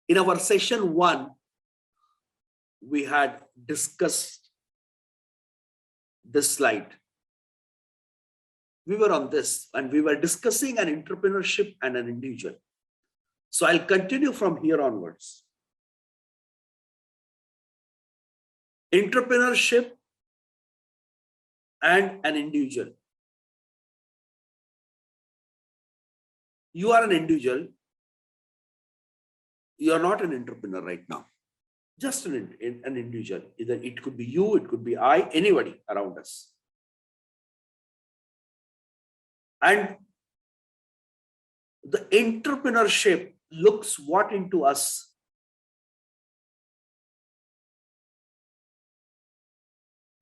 In our session 1, we had discussed this slide. We were on this and we were discussing an entrepreneurship and an individual. So I'll continue from here onwards. Entrepreneurship and an individual. You are an individual. You are not an entrepreneur right now. Just an individual. Either it could be you, it could be I, anybody around us. And the entrepreneurship looks what into us?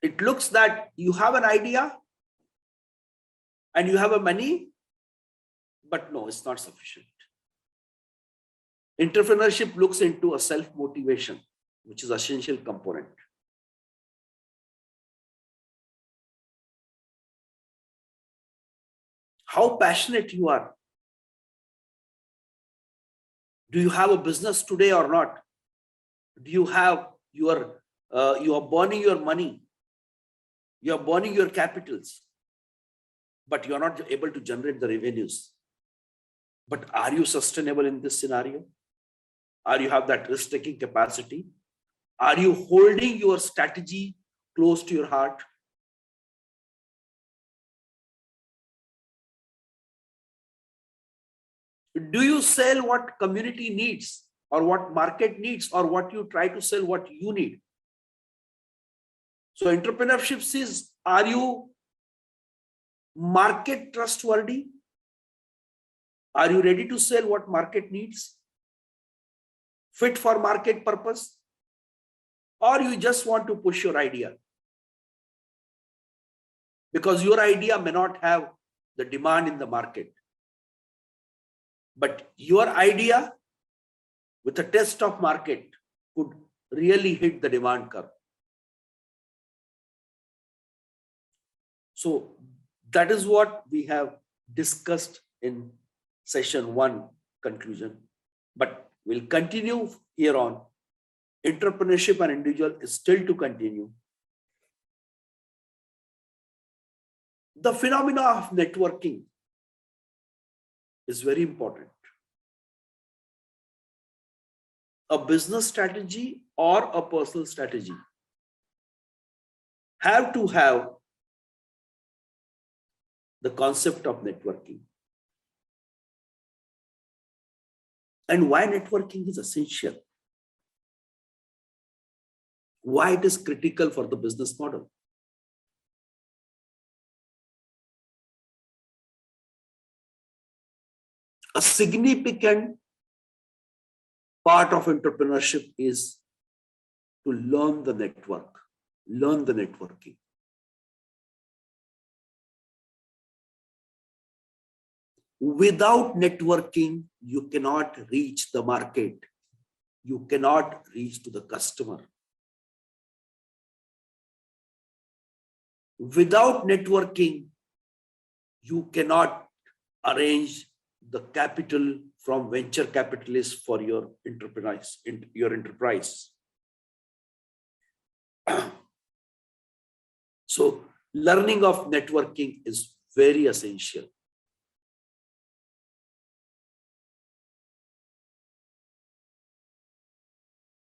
It looks that you have an idea and you have a money, but no, it's not sufficient. Entrepreneurship looks into a self-motivation, which is an essential component. How passionate you are. Do you have a business today or not? Do you have you are burning your money? You are burning your capitals, but you are not able to generate the revenues. But are you sustainable in this scenario? Are you have that risk-taking capacity? Are you holding your strategy close to your heart? Do you sell what community needs or what market needs, or what you try to sell what you need? So entrepreneurship says, are you market trustworthy? Are you ready to sell what market needs? Fit for market purpose? Or you just want to push your idea? Because your idea may not have the demand in the market. But your idea with a test of market could really hit the demand curve. So that is what we have discussed in session 1 conclusion. But we'll continue here on. Entrepreneurship and individual is still to continue. The phenomena of networking is very important. A business strategy or a personal strategy have to have the concept of networking. And why networking is essential? Why it is critical for the business model? A significant part of entrepreneurship is to learn the network, learn the networking. Without networking, you cannot reach the market. You cannot reach to the customer. Without networking, you cannot arrange the capital from venture capitalists for your enterprise. So learning of networking is very essential.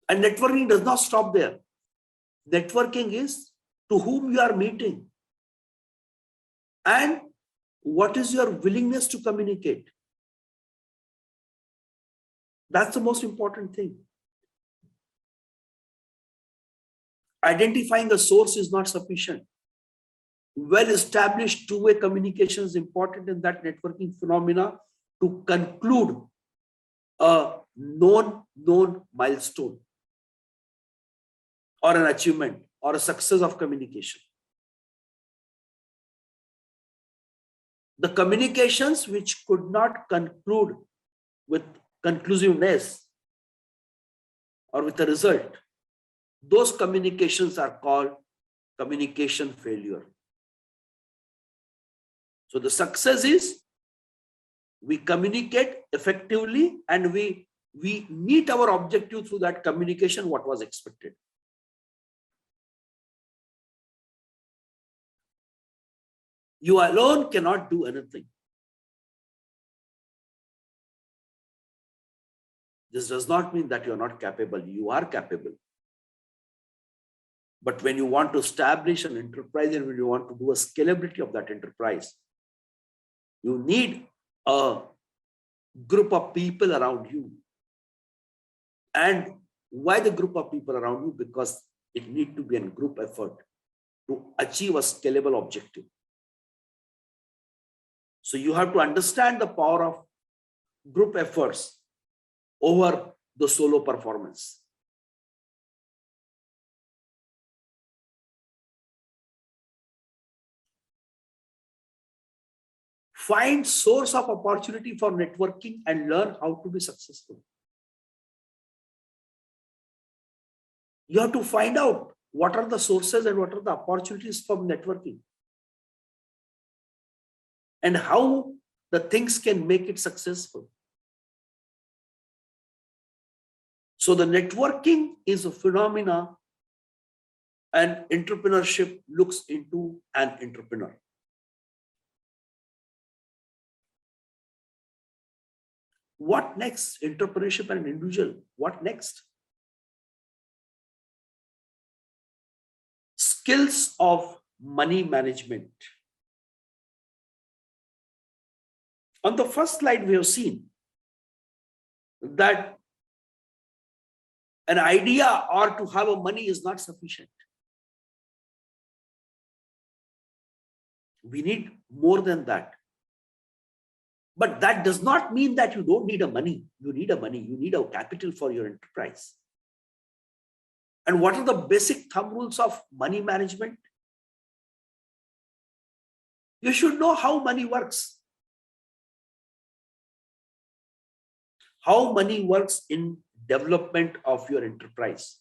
And networking does not stop there. Networking is to whom you are meeting and what is your willingness to communicate. That's the most important thing. Identifying a source is not sufficient. Well-established two-way communication is important in that networking phenomena to conclude a known milestone or an achievement or a success of communication. The communications which could not conclude with conclusiveness or with a result, those communications are called communication failure. So the success is we communicate effectively and we we meet our objective through that communication, what was expected. You alone cannot do anything. This does not mean that you are not capable. You are capable. But when you want to establish an enterprise and when you want to do a scalability of that enterprise, you need a group of people around you. And why the group of people around you? Because it needs to be a group effort to achieve a scalable objective. So you have to understand the power of group efforts over the solo performance. Find source of opportunity for networking and learn how to be successful. You have to find out what are the sources and what are the opportunities from networking and how the things can make it successful. So the networking is a phenomena, and entrepreneurship looks into an entrepreneur. What next? Entrepreneurship and individual. What next? Skills of money management. On the first slide, we have seen that an idea or to have a money is not sufficient. We need more than that. But that does not mean that you don't need a money. You need a money. You need a capital for your enterprise. And what are the basic thumb rules of money management? You should know how money works. How money works in development of your enterprise.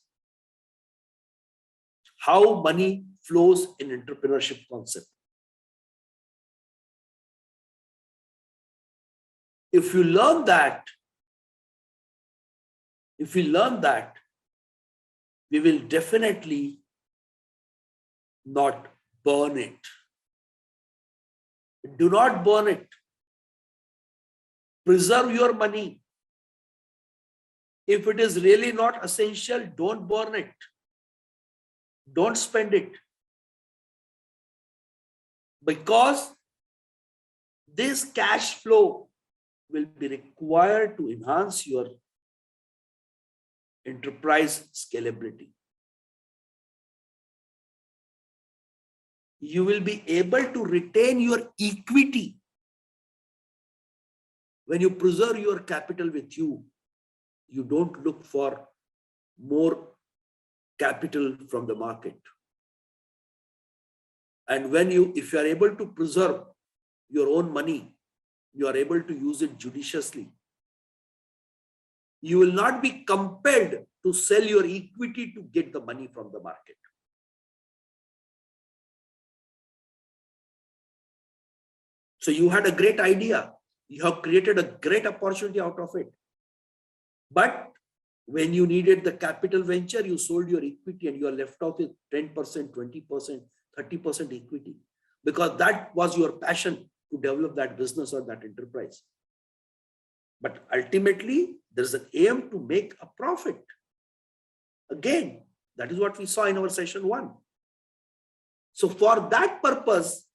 How money flows in entrepreneurship concept. If you learn that, we will definitely not burn it. Do not burn it. Preserve your money. If it is really not essential, don't burn it. Don't spend it. Because this cash flow will be required to enhance your enterprise scalability. You will be able to retain your equity when you preserve your capital with you. You don't look for more capital from the market. And if you are able to preserve your own money, you are able to use it judiciously. You will not be compelled to sell your equity to get the money from the market. So you had a great idea. You have created a great opportunity out of it. But when you needed the capital venture, you sold your equity and you are left off with 10%, 20%, 30% equity, because that was your passion to develop that business or that enterprise. But ultimately, there's an aim to make a profit. Again, that is what we saw in our session 1. So for that purpose,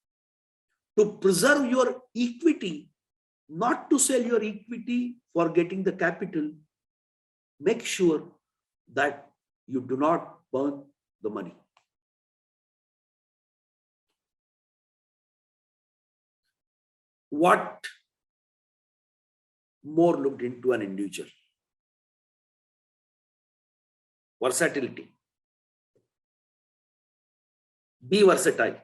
to preserve your equity, not to sell your equity for getting the capital, make sure that you do not burn the money. What more looked into an individual? Versatility. Be versatile.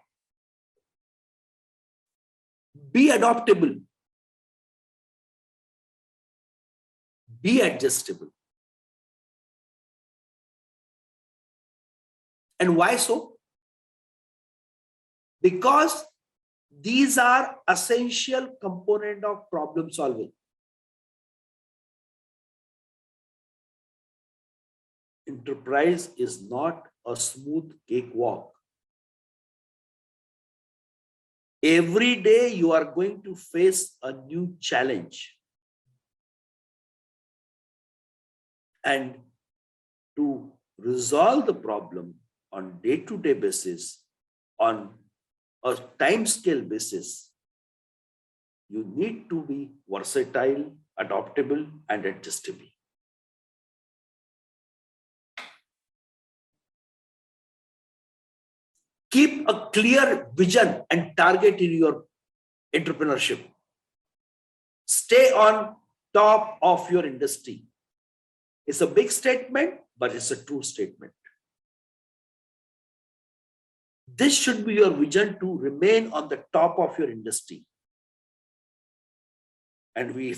Be adaptable. Be adjustable. And why so? Because these are essential component of problem solving. enterprise is not a smooth cakewalk. Every day you are going to face a new challenge. And to resolve the problem on day-to-day basis, on a time scale basis, you need to be versatile, adaptable, and adjustable. Keep a clear vision and target in your entrepreneurship. Stay on top of your industry. It's a big statement, but it's a true statement. This should be your vision, to remain on the top of your industry. And we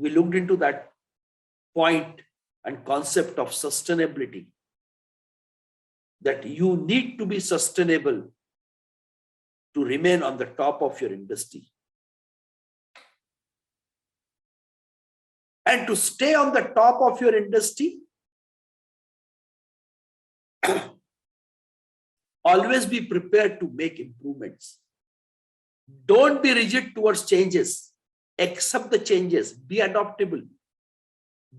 looked into that point and concept of sustainability, that you need to be sustainable to remain on the top of your industry. And to stay on the top of your industry, always be prepared to make improvements. Don't be rigid towards changes. Accept the changes. Be adaptable.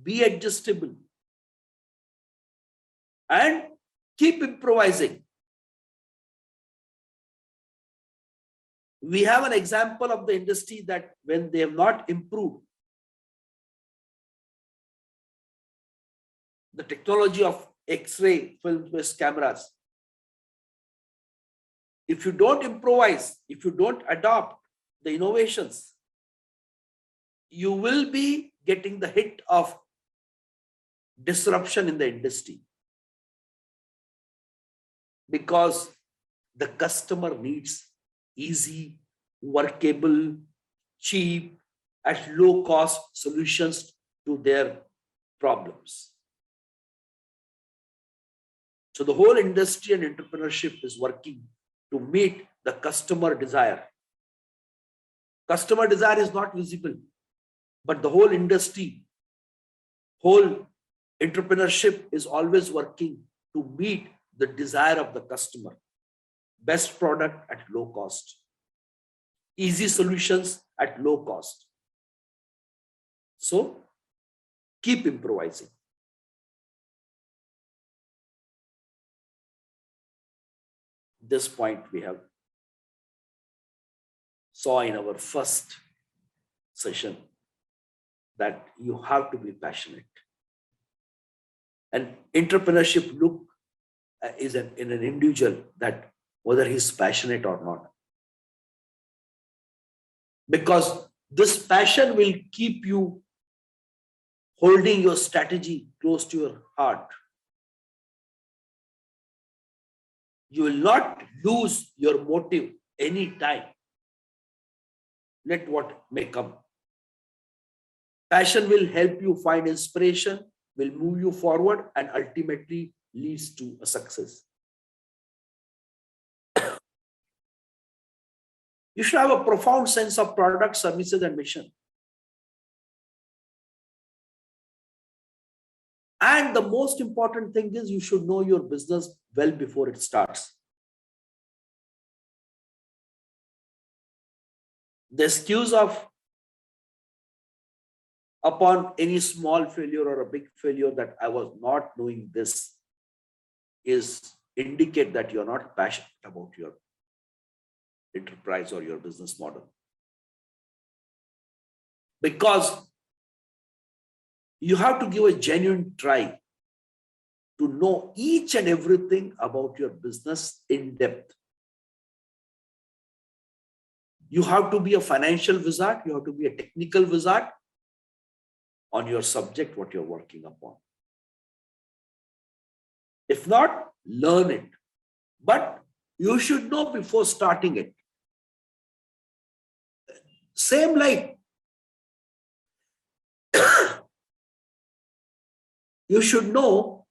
Be adjustable. And keep improvising. We have an example of the industry that when they have not improved the technology of X-ray film-based cameras, if you don't improvise, if you don't adopt the innovations, you will be getting the hit of disruption in the industry, because the customer needs easy, workable, cheap, at low cost solutions to their problems. So the whole industry and entrepreneurship is working to meet the customer desire. Customer desire is not visible, but the whole industry, whole entrepreneurship is always working to meet the desire of the customer. Best product at low cost. Easy solutions at low cost. So keep improvising. This point we have saw in our first session, that you have to be passionate. And entrepreneurship is in an individual, that whether he's passionate or not. Because this passion will keep you holding your strategy close to your heart. You will not lose your motive any time. Let what may come. Passion will help you find inspiration, will move you forward, and ultimately leads to a success. You should have a profound sense of product, services, and mission. And the most important thing is, you should know your business well before it starts. The excuse of upon any small failure or a big failure that I was not doing this is indicate that you're not passionate about your enterprise or your business model. Because you have to give a genuine try to know each and everything about your business in depth. You have to be a financial wizard. You have to be a technical wizard on your subject, what you're working upon. If not, learn it. But you should know before starting it. Same like you should know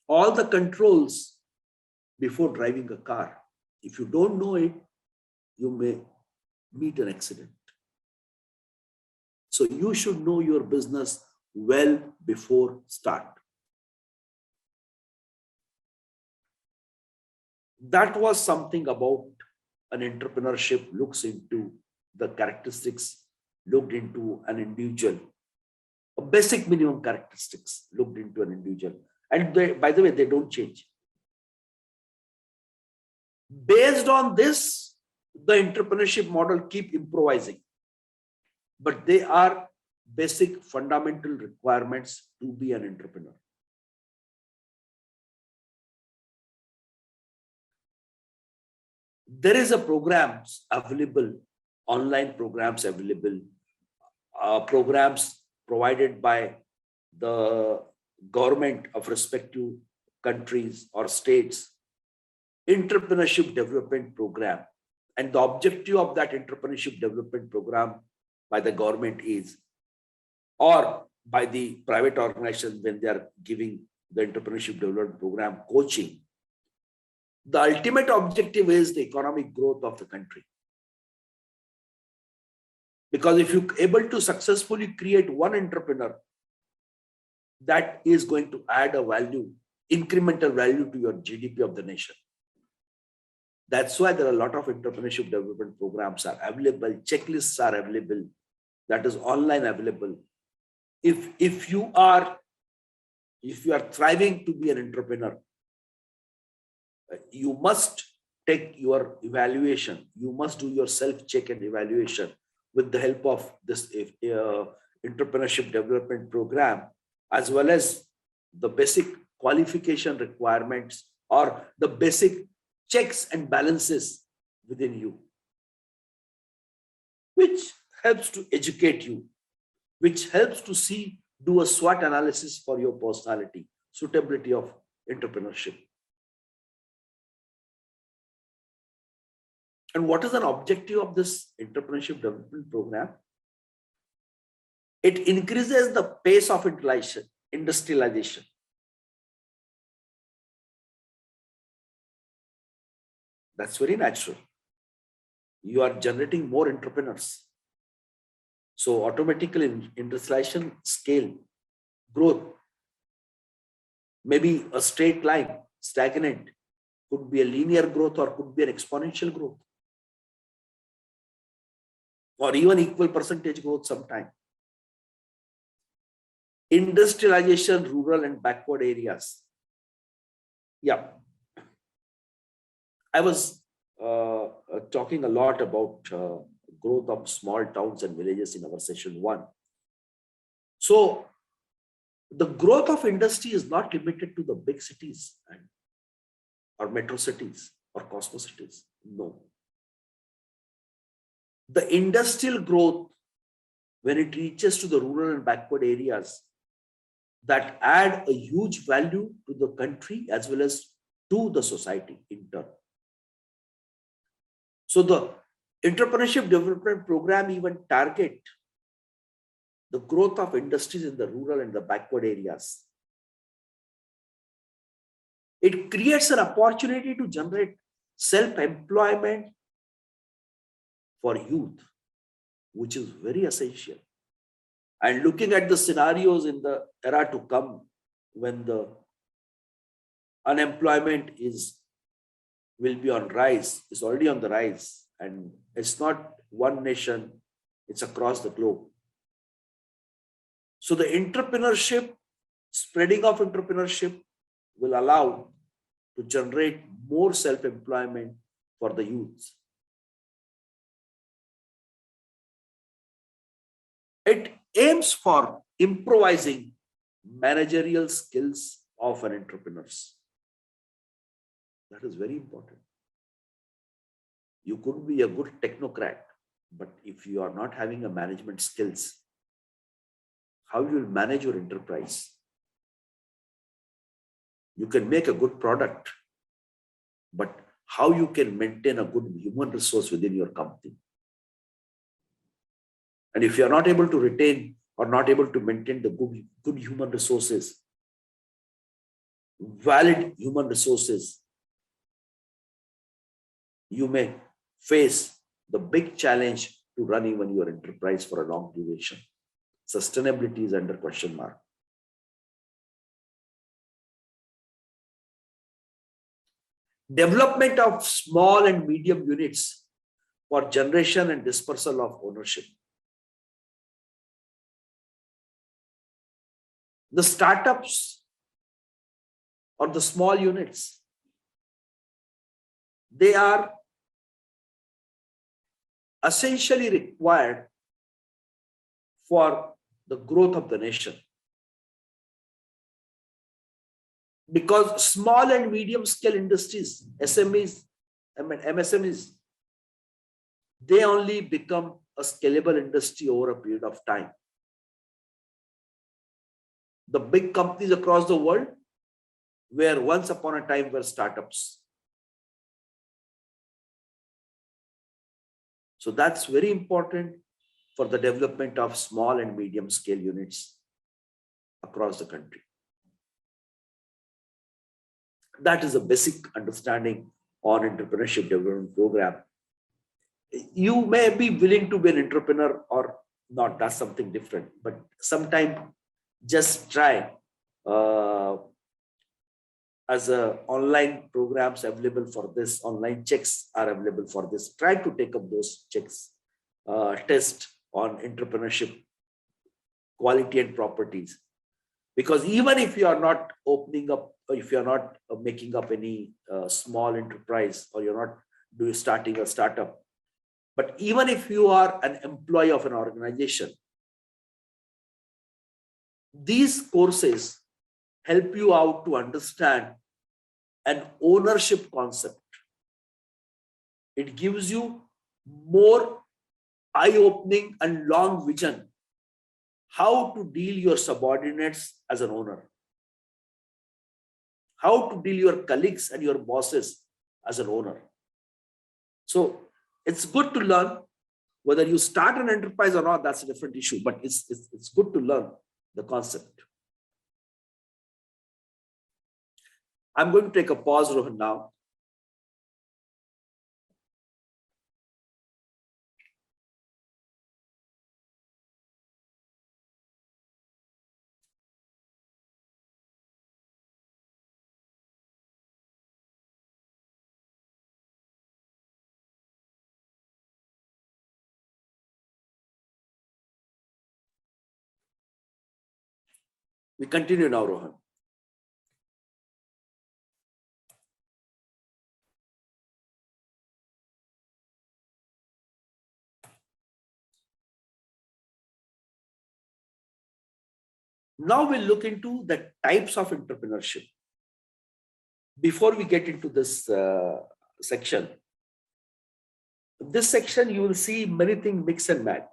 all the controls before driving a car. If you don't know it, you may meet an accident. So you should know your business well before start. That was something about an entrepreneurship looks into the characteristics looked into an individual, a basic minimum characteristics looked into an individual. And they, by the way, they don't change. Based on this, the entrepreneurship model keep improvising, but they are basic fundamental requirements to be an entrepreneur. There is a programs available, online programs available, programs provided by the government of respective countries or states, entrepreneurship development program. And the objective of that entrepreneurship development program by the government is, or by the private organization when they are giving the entrepreneurship development program coaching, the ultimate objective is the economic growth of the country. Because if you're able to successfully create one entrepreneur, that is going to add a value, incremental value to your GDP of the nation. That's why there are a lot of entrepreneurship development programs are available, checklists are available, that is online available. If you are thriving to be an entrepreneur, you must take your evaluation. You must do your self-check and evaluation with the help of this entrepreneurship development program, as well as the basic qualification requirements or the basic checks and balances within you, which helps to educate you, which helps to do a SWOT analysis for your personality, suitability of entrepreneurship. And what is an objective of this entrepreneurship development program? It increases the pace of industrialization. That's very natural. You are generating more entrepreneurs. So automatically industrialization scale, growth, maybe a straight line, stagnant, could be a linear growth or could be an exponential growth, or even equal percentage growth sometime. Industrialization, rural and backward areas. Yeah. I was talking a lot about growth of small towns and villages in our session 1. So the growth of industry is not limited to the big cities or metro cities or cosmo cities. No. The industrial growth, when it reaches to the rural and backward areas, that add a huge value to the country as well as to the society in turn. So the entrepreneurship development program even target the growth of industries in the rural and the backward areas. It creates an opportunity to generate self-employment for youth, which is very essential. And looking at the scenarios in the era to come, when the unemployment will be on rise, is already on the rise, and it's not one nation, it's across the globe. So the entrepreneurship, spreading of entrepreneurship will allow to generate more self-employment for the youths. It aims for improvising managerial skills of an entrepreneur. That is very important. You could be a good technocrat, but if you are not having a management skills, how you will manage your enterprise? You can make a good product, but how you can maintain a good human resource within your company? And if you are not able to retain or not able to maintain the good human resources, valid human resources, you may face the big challenge to run even your enterprise for a long duration. Sustainability is under question mark. Development of small and medium units for generation and dispersal of ownership. The startups or the small units, they are essentially required for the growth of the nation. Because small and medium scale industries, SMEs, MSMEs, they only become a scalable industry over a period of time. The big companies across the world were once upon a time were startups. So that's very important for the development of small and medium scale units across the country. That is a basic understanding on entrepreneurship development program. You may be willing to be an entrepreneur or not, that's something different, but sometime just try as online programs available for this, online checks are available for this. Try to take up those checks, test on entrepreneurship quality and properties. Because even if you are not opening up, or if you are not making up any small enterprise, or you're not starting a startup, but even if you are an employee of an organization, these courses help you out to understand an ownership concept. It gives you more eye-opening and long vision how to deal your subordinates as an owner, how to deal your colleagues and your bosses as an owner. So it's good to learn. Whether you start an enterprise or not, that's a different issue, but it's good to learn the concept. I'm going to take a pause, Rohan, now. We continue now, Rohan. Now we'll look into the types of entrepreneurship. Before we get into this section, you will see many things mix and match.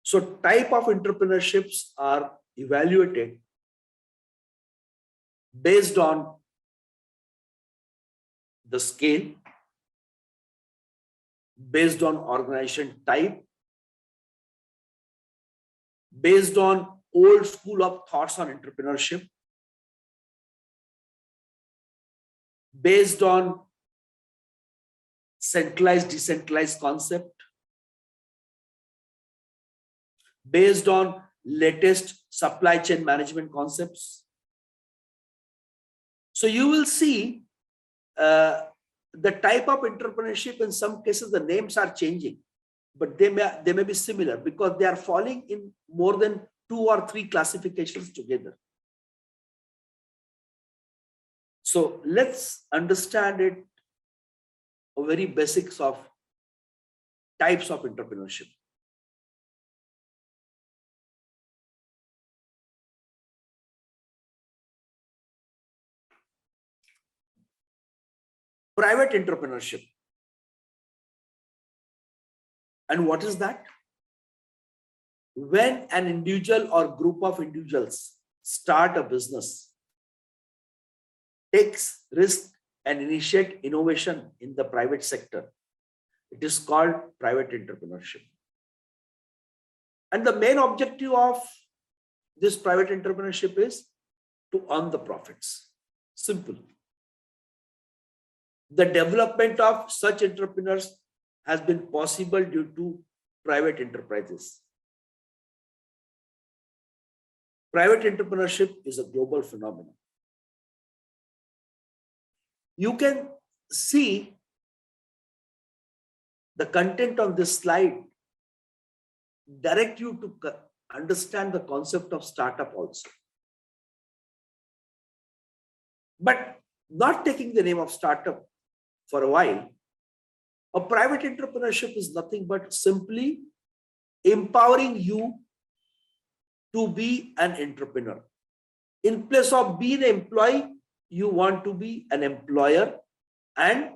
So type of entrepreneurships are evaluated based on the scale, based on organization type, based on old school of thoughts on entrepreneurship, based on centralized, decentralized concept, based on latest supply chain management concepts. So you will see the type of entrepreneurship, in some cases the names are changing, but they may be similar because they are falling in more than 2 or 3 classifications together. So let's understand it, a very basics of types of entrepreneurship. Private entrepreneurship. And what is that? When an individual or group of individuals start a business, takes risk and initiate innovation in the private sector, it is called private entrepreneurship. And the main objective of this private entrepreneurship is to earn the profits. Simple. The development of such entrepreneurs has been possible due to private enterprises. Private entrepreneurship is a global phenomenon. You can see the content on this slide direct you to understand the concept of startup also. But not taking the name of startup for a while, a private entrepreneurship is nothing but simply empowering you to be an entrepreneur. In place of being an employee, you want to be an employer, and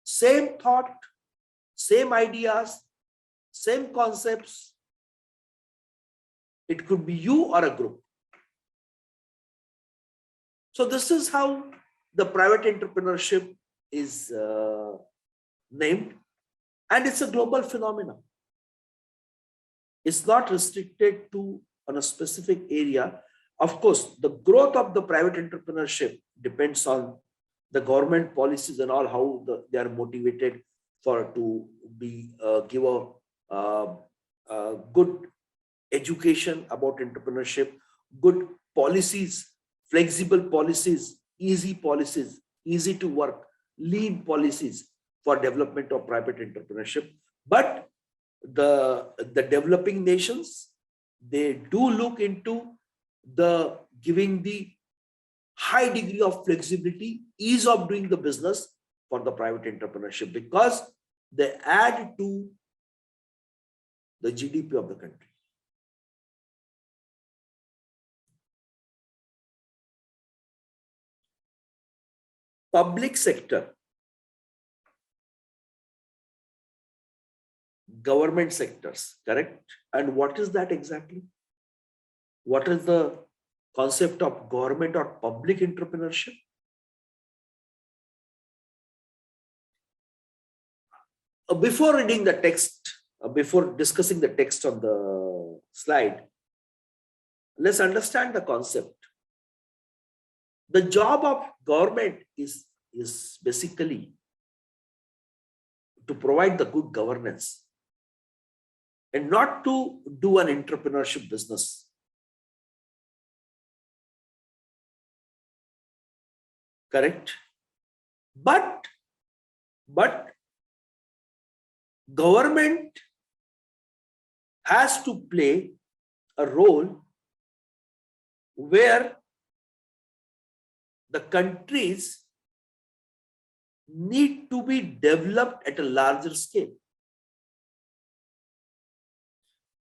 same thought, same ideas, same concepts. It could be you or a group. So this is how the private entrepreneurship is named, and it's a global phenomenon. It's not restricted to a specific area. Of course, the growth of the private entrepreneurship depends on the government policies and all, how they are motivated to be give a good education about entrepreneurship, good policies, flexible policies, easy to work, lean policies for development of private entrepreneurship. But the developing nations, they do look into the giving the high degree of flexibility, ease of doing the business for the private entrepreneurship, because they add to the GDP of the country. Public sector, government sectors, correct? And what is that exactly? What is the concept of government or public entrepreneurship? Before reading the text, before discussing the text on the slide, let's understand the concept. The job of government is basically to provide the good governance and not to do an entrepreneurship business. Correct? But government has to play a role where the countries need to be developed at a larger scale.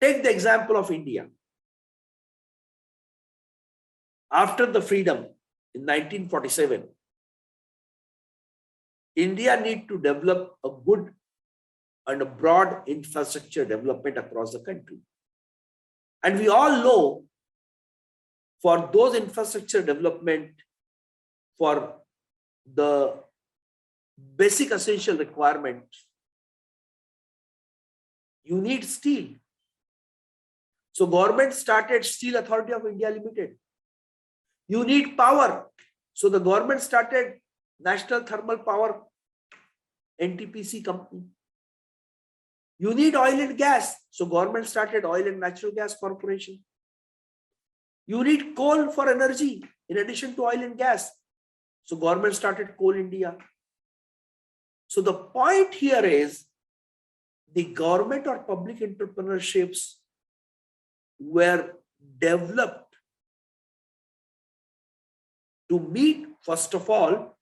Take the example of India. After the freedom in 1947, India needs to develop a good and a broad infrastructure development across the country. And we all know, for those infrastructure development, for the basic essential requirements, you need steel. So government started Steel Authority of India Limited. You need power. So the government started National Thermal Power NTPC company. You need oil and gas. So government started Oil and Natural Gas Corporation. You need coal for energy in addition to oil and gas. So government started Coal India. So the point here is the government or public entrepreneurships were developed to meet first of all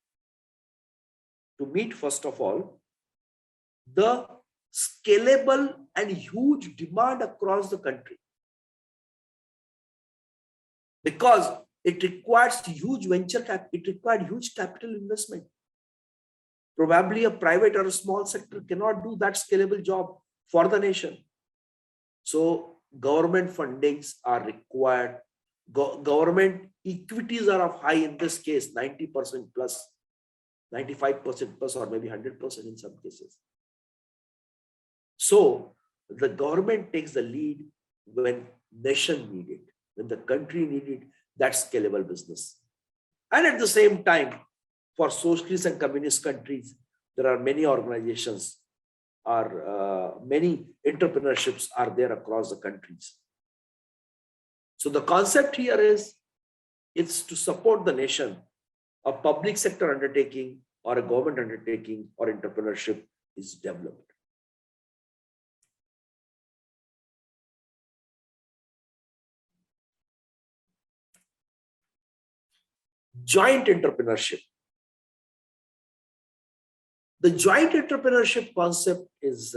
the scalable and huge demand across the country, because it requires huge venture capital, it required huge capital investment. Probably a private or a small sector cannot do that scalable job for the nation. So government fundings are required. Government equities are of high, in this case 90% plus, 95% plus, or maybe 100% in some cases. So the government takes the lead when nation needed, when the country needed that scalable business. And at the same time, for socialist and communist countries, there are many organizations many entrepreneurships are there across the countries. So the concept here is, it's to support the nation, a public sector undertaking or a government undertaking or entrepreneurship is developed. Joint entrepreneurship. The joint entrepreneurship concept is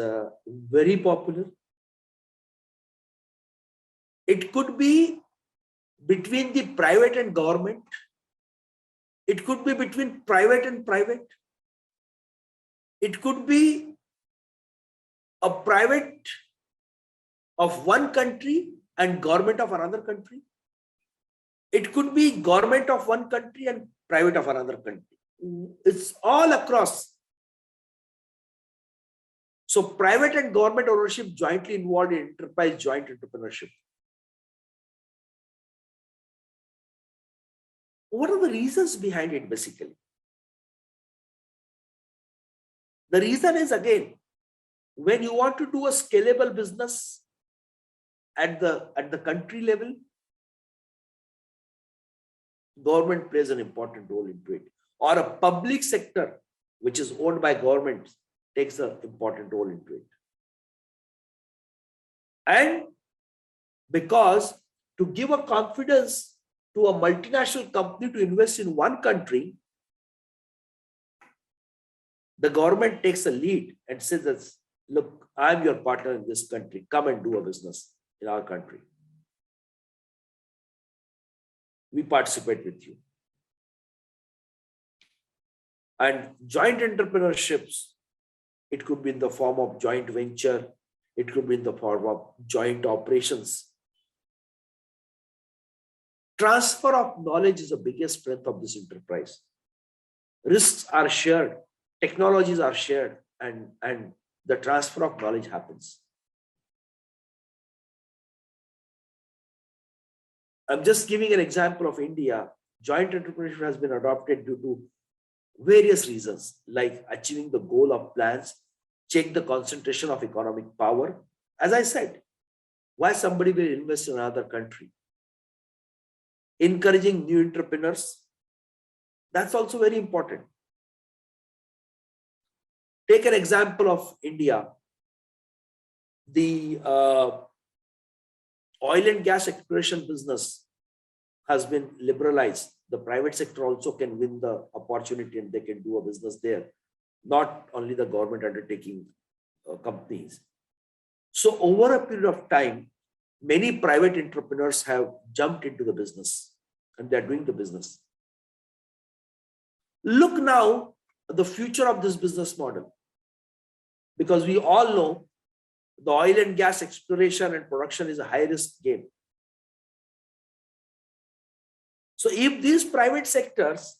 very popular. It could be between the private and government. It could be between private and private. It could be a private of one country and government of another country. It could be government of one country and private of another country. It's all across. So private and government ownership jointly involved in enterprise joint entrepreneurship. What are the reasons behind it basically? The reason is, again, when you want to do a scalable business at the country level, government plays an important role into it, or a public sector which is owned by government takes an important role into it. And because to give a confidence to a multinational company to invest in one country, the government takes a lead and says, look, I'm your partner in this country. Come and do a business in our country. We participate with you. And joint entrepreneurships, it could be in the form of joint venture. It could be in the form of joint operations. Transfer of knowledge is the biggest strength of this enterprise. Risks are shared, technologies are shared, and the transfer of knowledge happens. I'm just giving an example of India. Joint entrepreneurship has been adopted due to various reasons, like achieving the goal of plans, check the concentration of economic power. As I said, why somebody will invest in another country? Encouraging new entrepreneurs, that's also very important. Take an example of India. The oil and gas exploration business has been liberalized. The private sector also can win the opportunity and they can do a business there, not only the government undertaking companies. So over a period of time, many private entrepreneurs have jumped into the business and they're doing the business. Look now at the future of this business model, because we all know the oil and gas exploration and production is a high risk game. So if these private sectors,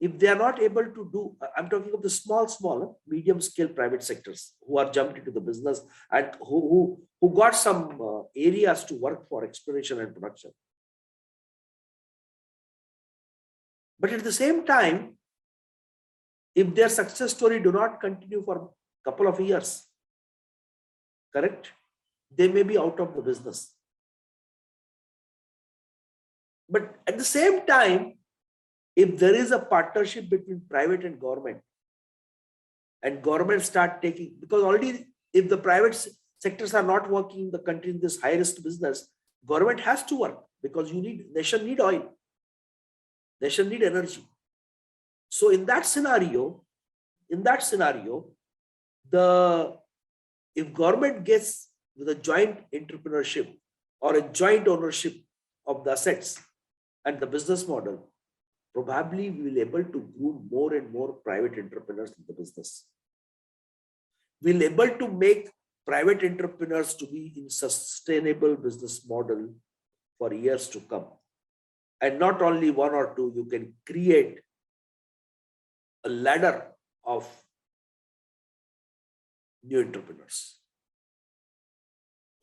if they are not able to do, I'm talking of the small, medium scale private sectors who are jumped into the business and who got some areas to work for exploration and production. But at the same time, if their success story do not continue for a couple of years, correct, they may be out of the business. But at the same time, if there is a partnership between private and government start taking, because already if the private sectors are not working in the country in this high risk business, government has to work, because nation need oil, nation need energy. So in that scenario, if government gets with a joint entrepreneurship or a joint ownership of the assets and the business model, probably we will be able to groom more and more private entrepreneurs in the business. We will be able to make private entrepreneurs to be in sustainable business model for years to come. And not only one or two, you can create a ladder of new entrepreneurs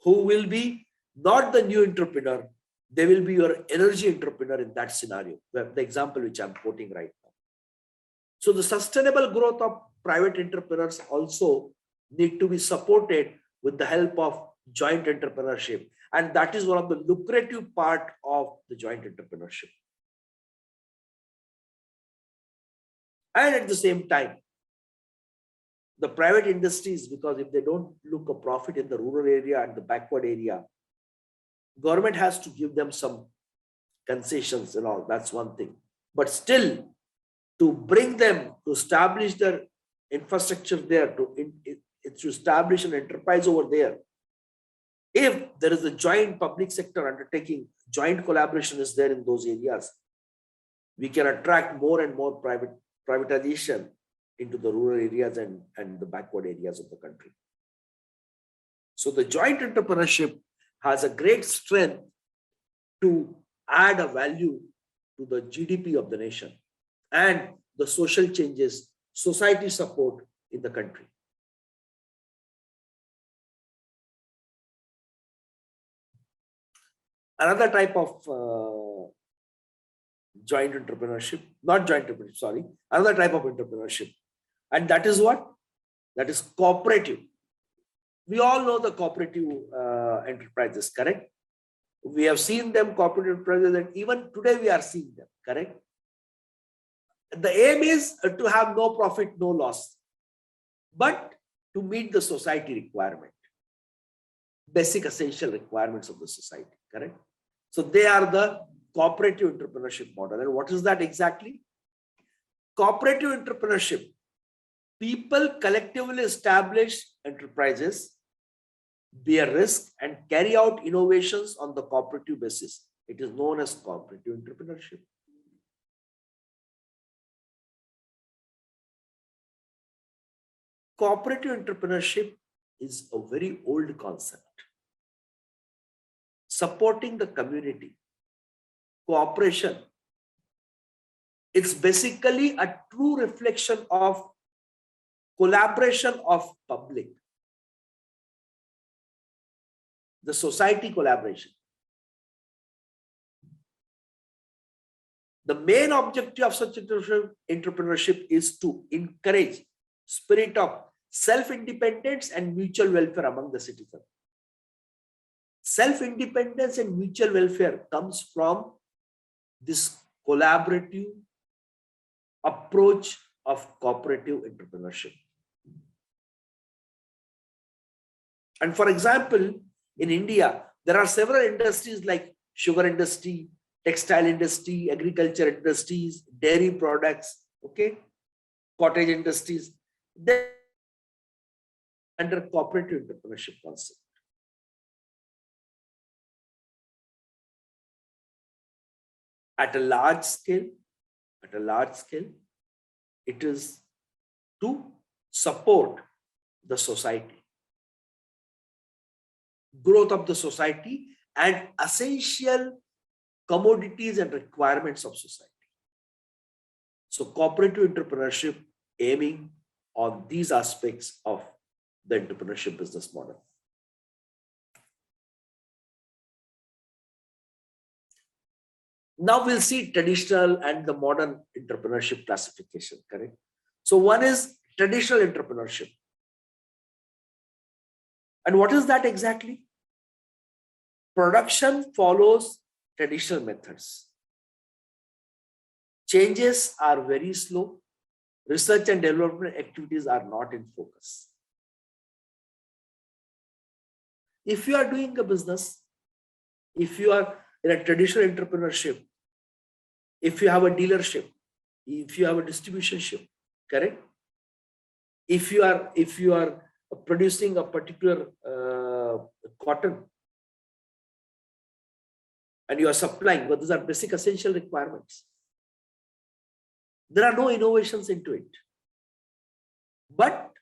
who will be not the new entrepreneur, they will be your energy entrepreneur in that scenario, the example which I'm quoting right now. So the sustainable growth of private entrepreneurs also need to be supported with the help of joint entrepreneurship. And that is one of the lucrative part of the joint entrepreneurship. And at the same time, the private industries, because if they don't look a profit in the rural area and the backward area, government has to give them some concessions and all. That's one thing. But still, to bring them to establish their infrastructure there, to establish an enterprise over there, if there is a joint public sector undertaking, joint collaboration is there in those areas, we can attract more and more privatization into the rural areas and the backward areas of the country. So the joint entrepreneurship has a great strength to add a value to the GDP of the nation and the social changes, society support in the country. Another type of joint entrepreneurship, not joint entrepreneurship, sorry, another type of entrepreneurship. And that is what? That is cooperative. We all know the cooperative enterprises, correct? We have seen them, cooperative enterprises, and even today we are seeing them, correct? The aim is to have no profit, no loss, but to meet the society requirement, basic essential requirements of the society, correct? So they are the cooperative entrepreneurship model. And what is that exactly? Cooperative entrepreneurship. People collectively establish enterprises, bear risk, and carry out innovations on the cooperative basis. It is known as cooperative entrepreneurship. Cooperative entrepreneurship is a very old concept. Supporting the community, cooperation. It's basically a true reflection of collaboration of public, the society collaboration. The main objective of such entrepreneurship is to encourage spirit of self-independence and mutual welfare among the citizens. Self-independence and mutual welfare comes from this collaborative approach of cooperative entrepreneurship. And for example, in India, there are several industries like sugar industry, textile industry, agriculture industries, dairy products, okay, cottage industries. They're under cooperative entrepreneurship concept. At a large scale, it is to support the society, growth of the society, and essential commodities and requirements of society. So cooperative entrepreneurship aiming on these aspects of the entrepreneurship business model. Now we'll see traditional and the modern entrepreneurship classification, correct? So one is traditional entrepreneurship. And what is that exactly? Production follows traditional methods. Changes are very slow. Research and development activities are not in focus. If you are doing a business, if you are in a traditional entrepreneurship, if you have a dealership, if you have a distributionship, correct? If you are producing a particular cotton and you are supplying, but these are basic essential requirements. There are no innovations into it, but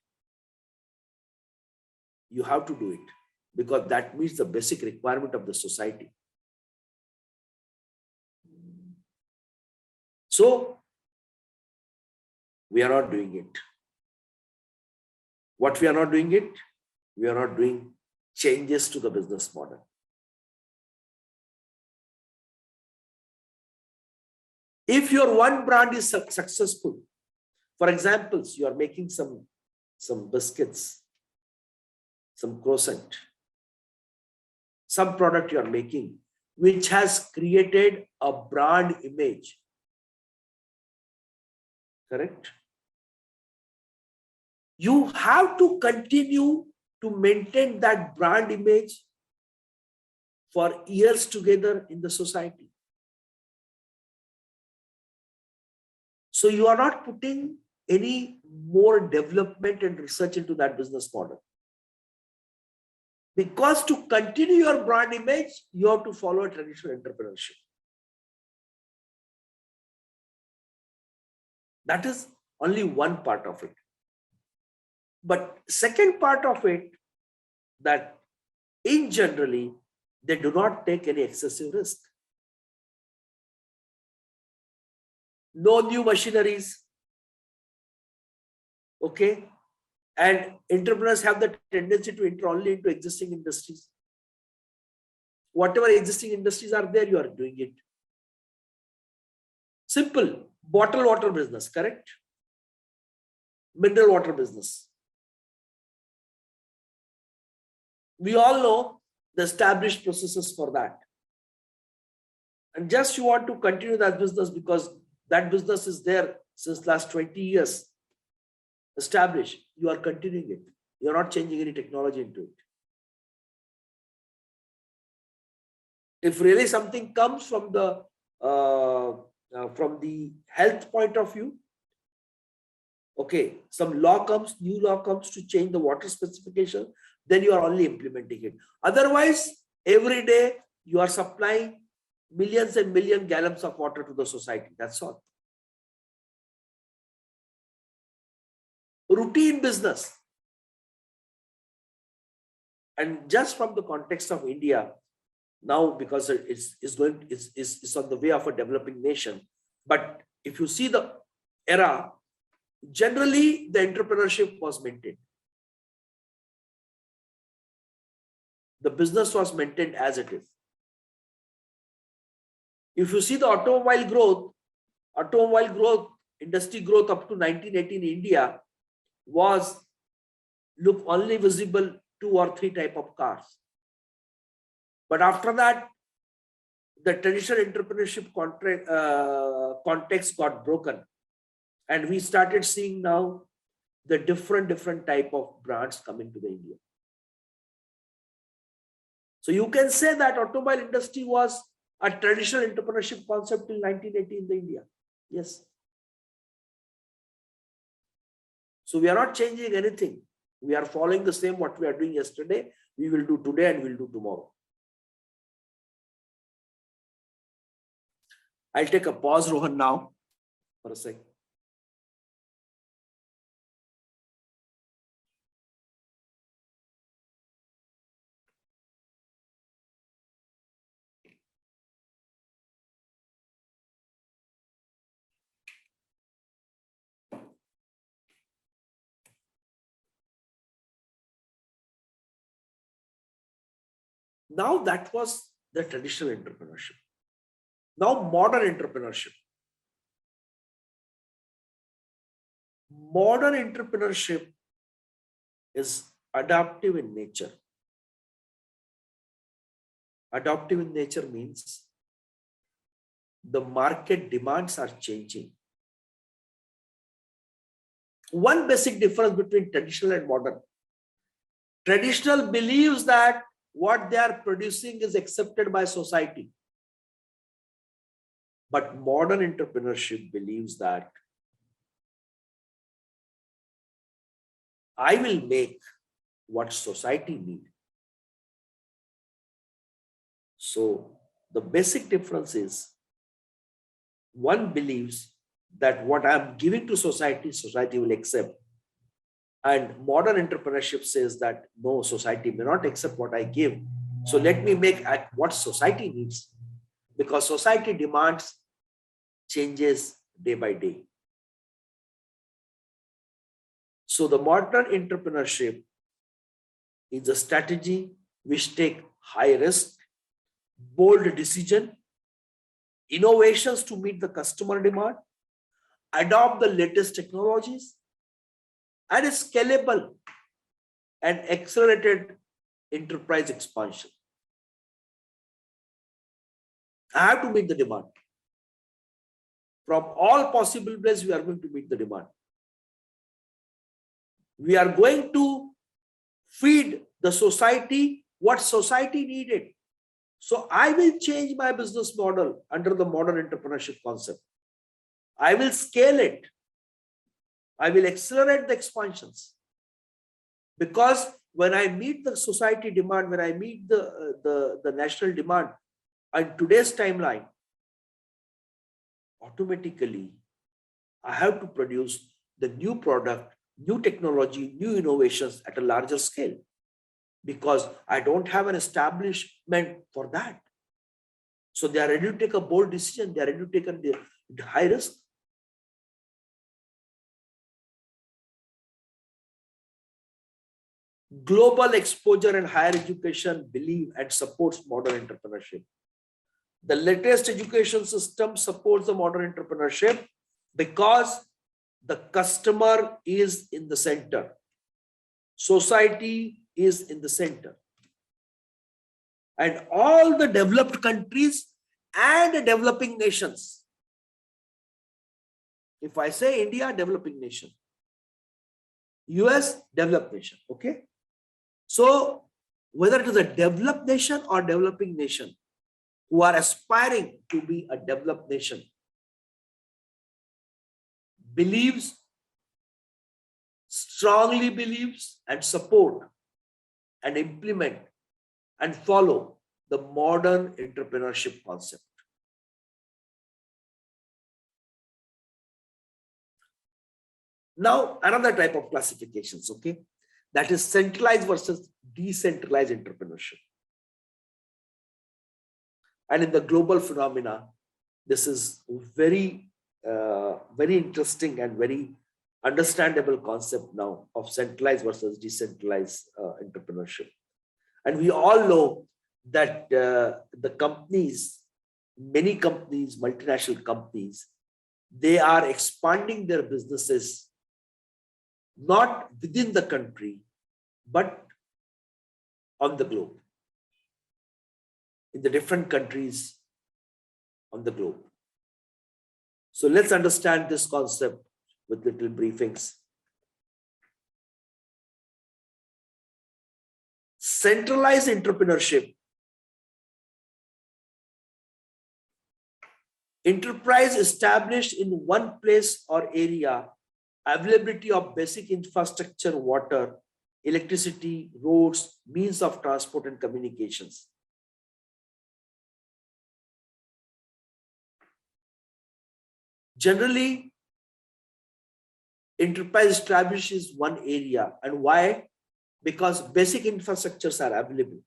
you have to do it because that meets the basic requirement of the society. So we are not doing it. What we are not doing it? We are not doing changes to the business model. If your one brand is successful, for example, you are making some biscuits some croissant, some product you are making, which has created a brand image. Correct? You have to continue to maintain that brand image for years together in the society. So you are not putting any more development and research into that business model. Because to continue your brand image, you have to follow traditional entrepreneurship. That is only one part of it. But second part of it, that in generally, they do not take any excessive risk. No new machineries. Okay. And entrepreneurs have the tendency to enter only into existing industries. Whatever existing industries are there, you are doing it. Simple. Bottled water business, correct? Mineral water business. We all know the established processes for that. And just you want to continue that business because that business is there since last 20 years. Established, you are continuing it. You are not changing any technology into it. If really something comes from the health point of view, okay, some law comes, new law comes to change the water specification, then you are only implementing it. Otherwise, every day you are supplying millions and million gallons of water to the society. That's all. Routine business. And just from the context of India, now because it's on the way of a developing nation. But if you see the era, generally the entrepreneurship was maintained. The business was maintained as it is. If you see the automobile growth, industry growth up to 1918 in India was only visible 2 or 3 type of cars. But after that, the traditional entrepreneurship context got broken. And we started seeing now the different type of brands coming to the India. So you can say that automobile industry was a traditional entrepreneurship concept till 1980 in the India. Yes. So we are not changing anything. We are following the same what we are doing yesterday. We will do today and we'll do tomorrow. I'll take a pause, Rohan, now for a sec. Now that was the traditional entrepreneurship. Now modern entrepreneurship. Modern entrepreneurship is adaptive in nature. Adaptive in nature means the market demands are changing. One basic difference between traditional and modern. Traditional believes that what they are producing is accepted by society. But modern entrepreneurship believes that I will make what society needs. So the basic difference is one believes that what I'm giving to society, society will accept. And modern entrepreneurship says that no, society may not accept what I give. So let me make what society needs, because society demands changes day by day. So the modern entrepreneurship is a strategy which take high risk, bold decision, innovations to meet the customer demand, adopt the latest technologies, and is scalable and accelerated enterprise expansion. I have to meet the demand. From all possible places, we are going to meet the demand. We are going to feed the society what society needed. So I will change my business model under the modern entrepreneurship concept. I will scale it. I will accelerate the expansions. Because when I meet the society demand, when I meet the national demand on today's timeline, automatically I have to produce the new product, new technology, new innovations at a larger scale, because I don't have an establishment for that. So they are ready to take a bold decision. They are ready to take a high risk. Global exposure and higher education believe and supports modern entrepreneurship. The latest education system supports the modern entrepreneurship because the customer is in the center. Society is in the center. And all the developed countries and the developing nations. If I say India, developing nation. US, developed nation. Okay. So whether it is a developed nation or developing nation who are aspiring to be a developed nation, believes, strongly believes and support and implement and follow the modern entrepreneurship concept. Now, another type of classifications, okay, that is centralized versus decentralized entrepreneurship. And in the global phenomena, this is very, very interesting and very understandable concept now of centralized versus decentralized entrepreneurship. And we all know that the companies, many companies, multinational companies, they are expanding their businesses not within the country, but on the globe, in the different countries on the globe. So let's understand this concept with little briefings. Centralized entrepreneurship. Enterprise established in one place or area, availability of basic infrastructure, water, electricity, roads, means of transport and communications. Generally, enterprise establishes one area. And why? Because basic infrastructures are available.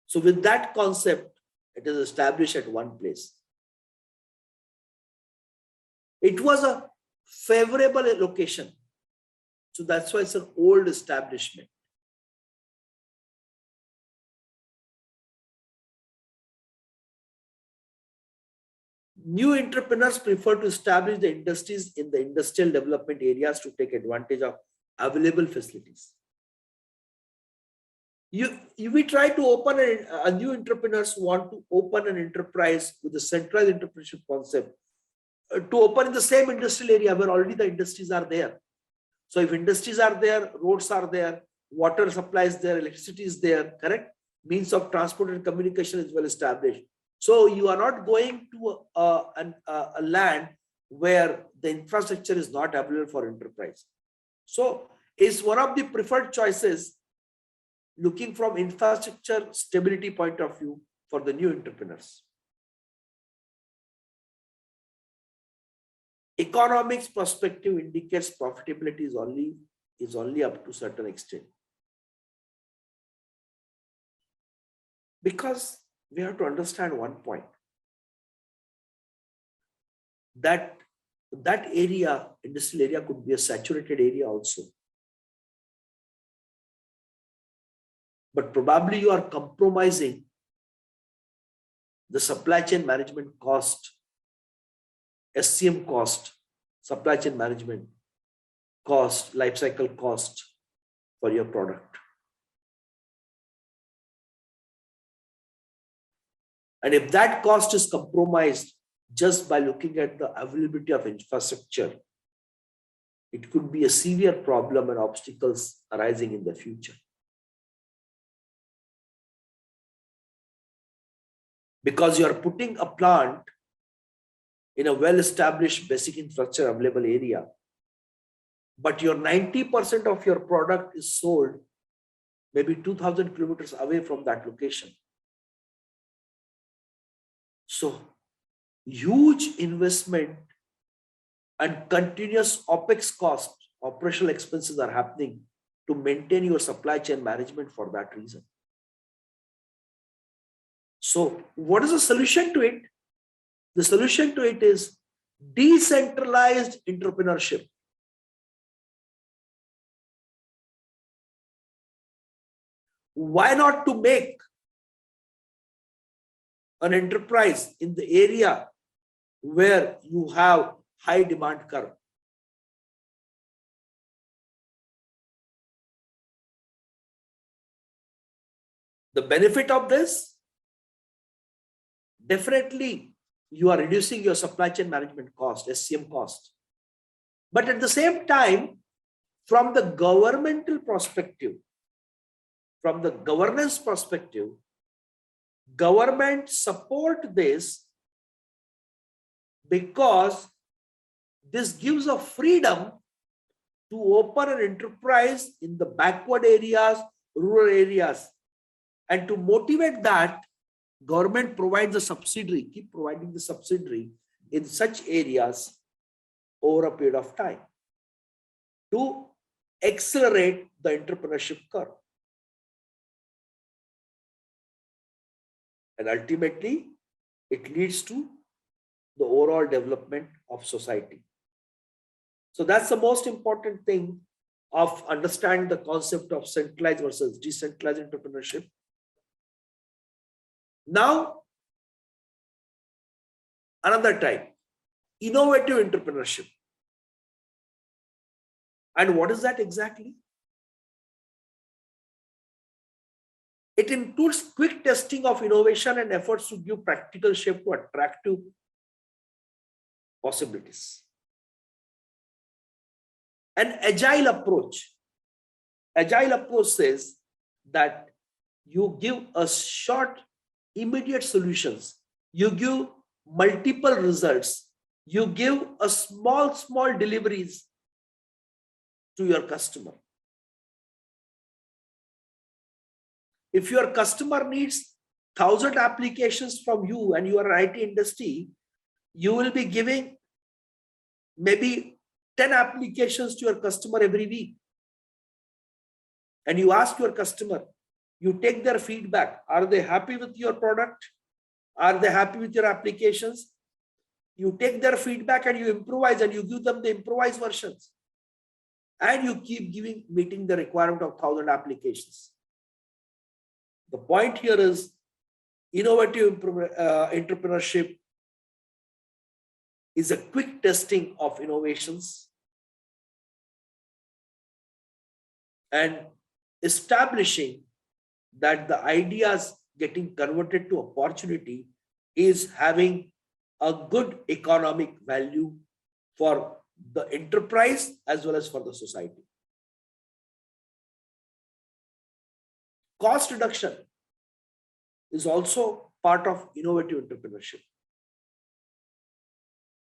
So with that concept, it is established at one place. It was a favorable location. So that's why it's an old establishment. New entrepreneurs prefer to establish the industries in the industrial development areas to take advantage of available facilities. We try to open a new entrepreneurs want to open an enterprise with the centralized entrepreneurship concept to open in the same industrial area where already the industries are there. So if industries are there, roads are there, water supply is there, electricity is there, correct? Means of transport and communication is well established. So you are not going to a land where the infrastructure is not available for enterprise. So it's one of the preferred choices looking from infrastructure stability point of view for the new entrepreneurs. Economics perspective indicates profitability is only up to a certain extent. Because we have to understand one point, that area, industrial area, could be a saturated area also. But probably you are compromising the supply chain management cost, SCM cost, supply chain management cost, life cycle cost for your product. And if that cost is compromised just by looking at the availability of infrastructure, it could be a severe problem and obstacles arising in the future. Because you are putting a plant in a well-established basic infrastructure available area, but your 90% of your product is sold maybe 2,000 kilometers away from that location. So huge investment and continuous OPEX cost, operational expenses are happening to maintain your supply chain management for that reason. So what is the solution to it? The solution to it is decentralized entrepreneurship. Why not to make an enterprise in the area where you have high demand curve? The benefit of this, definitely you are reducing your supply chain management cost, SCM cost. But at the same time, from the governmental perspective, from the governance perspective, government support this because this gives a freedom to open an enterprise in the backward areas, rural areas, and to motivate that, government provides a subsidiary, keep providing the subsidiary in such areas over a period of time to accelerate the entrepreneurship curve. And ultimately, it leads to the overall development of society. So that's the most important thing of understanding the concept of centralized versus decentralized entrepreneurship. Now, another type, innovative entrepreneurship. And what is that exactly? It includes quick testing of innovation and efforts to give practical shape to attractive possibilities. An agile approach. Agile approach says that you give a short, immediate solutions. You give multiple results. You give a small deliveries to your customer. If your customer needs 1,000 applications from you and you are an IT industry, you will be giving maybe 10 applications to your customer every week. And you ask your customer, you take their feedback. Are they happy with your product? Are they happy with your applications? You take their feedback and you improvise and you give them the improvised versions. And you keep meeting the requirement of 1,000 applications. The point here is innovative entrepreneurship is a quick testing of innovations and establishing that the ideas getting converted to opportunity is having a good economic value for the enterprise as well as for the society. Cost reduction is also part of innovative entrepreneurship.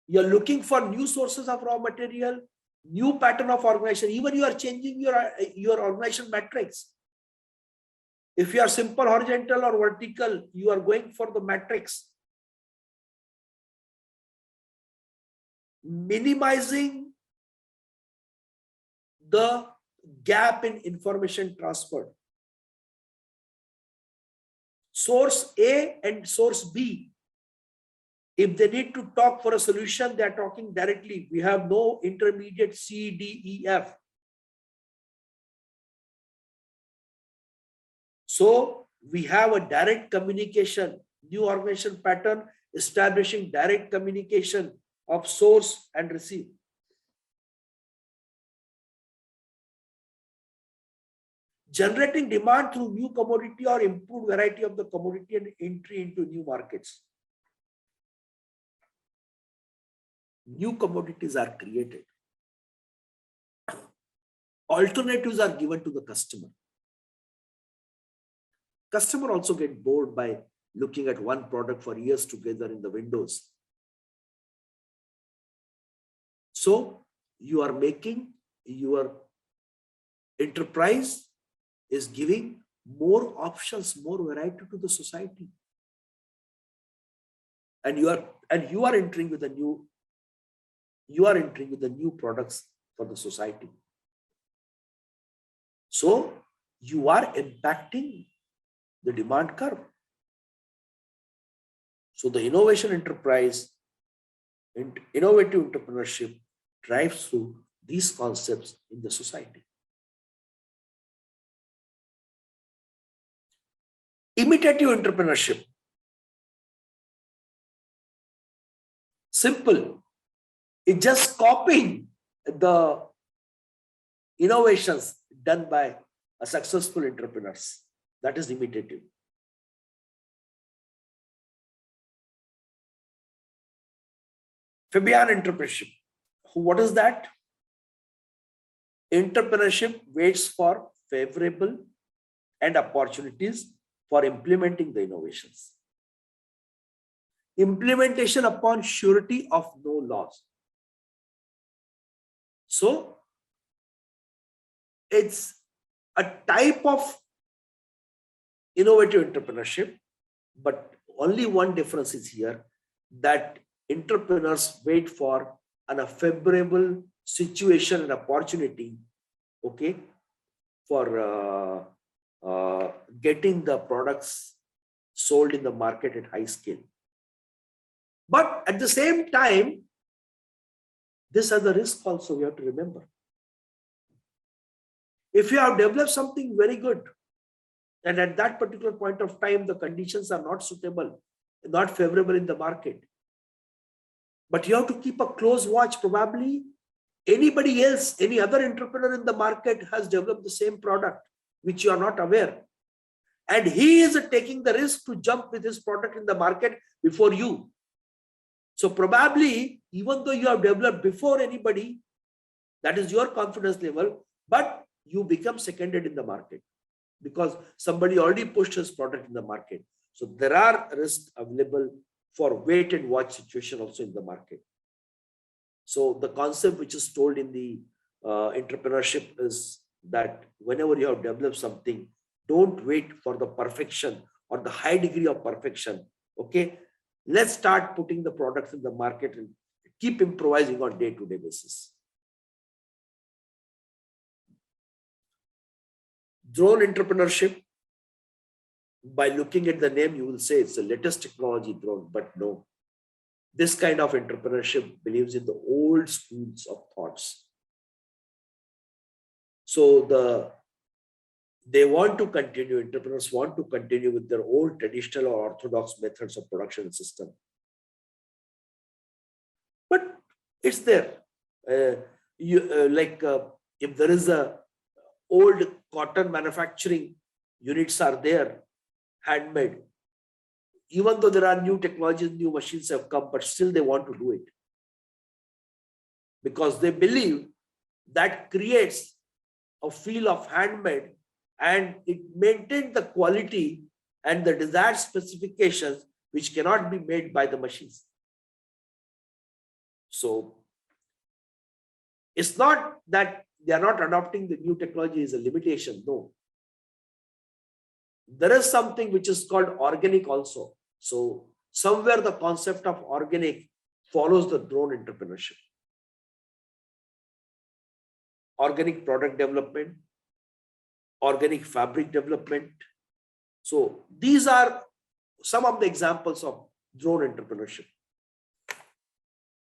You're looking for new sources of raw material, new pattern of organization. Even you are changing your organization matrix. If you are simple horizontal or vertical, you are going for the matrix. Minimizing the gap in information transfer. Source A and source B, if they need to talk for a solution, they are talking directly. We have no intermediate C, D, E, F. So we have a direct communication, new organization pattern, establishing direct communication of source and receive. generating demand through new commodity or improved variety of the commodity and entry into new markets. New commodities are created. Alternatives are given to the customer. Customer also get bored by looking at one product for years together in the windows. So you are making your enterprise is giving more options, more variety to the society. And you are entering with the new products for the society. So you are impacting the demand curve. So the innovation enterprise and innovative entrepreneurship drives through these concepts in the society. Imitative entrepreneurship. Simple. It's just copying the innovations done by a successful entrepreneurs. That is imitative. Fabian entrepreneurship. What is that? Entrepreneurship waits for favorable and opportunities for implementing the innovations. Implementation upon surety of no loss. So it's a type of innovative entrepreneurship, but only one difference is here, that entrepreneurs wait for a favorable situation and opportunity, okay, for getting the products sold in the market at high scale. But at the same time, this has a risk also, we have to remember. If you have developed something very good, and at that particular point of time, the conditions are not suitable, not favorable in the market, but you have to keep a close watch. Probably anybody else, any other entrepreneur in the market has developed the same product, which you are not aware. And he is taking the risk to jump with his product in the market before you. So probably, even though you have developed before anybody, that is your confidence level, but you become seconded in the market because somebody already pushed his product in the market. So there are risks available for wait and watch situation also in the market. So the concept which is told in the entrepreneurship is that whenever you have developed something, don't wait for the perfection or the high degree of perfection. Okay, let's start putting the products in the market and keep improvising on day-to-day basis. Drone entrepreneurship, by looking at the name, you will say it's the latest technology drone, but no. This kind of entrepreneurship believes in the old schools of thoughts. So they want to continue, entrepreneurs want to continue with their old traditional or orthodox methods of production system. But it's there. If there is a old cotton manufacturing units are there, handmade, even though there are new technologies, new machines have come, but still they want to do it because they believe that creates a feel of handmade and it maintains the quality and the desired specifications which cannot be made by the machines. So it's not that they are not adopting the new technology is a limitation. No. There is something which is called organic also. So somewhere the concept of organic follows the drone entrepreneurship. Organic product development, organic fabric development. So these are some of the examples of drone entrepreneurship.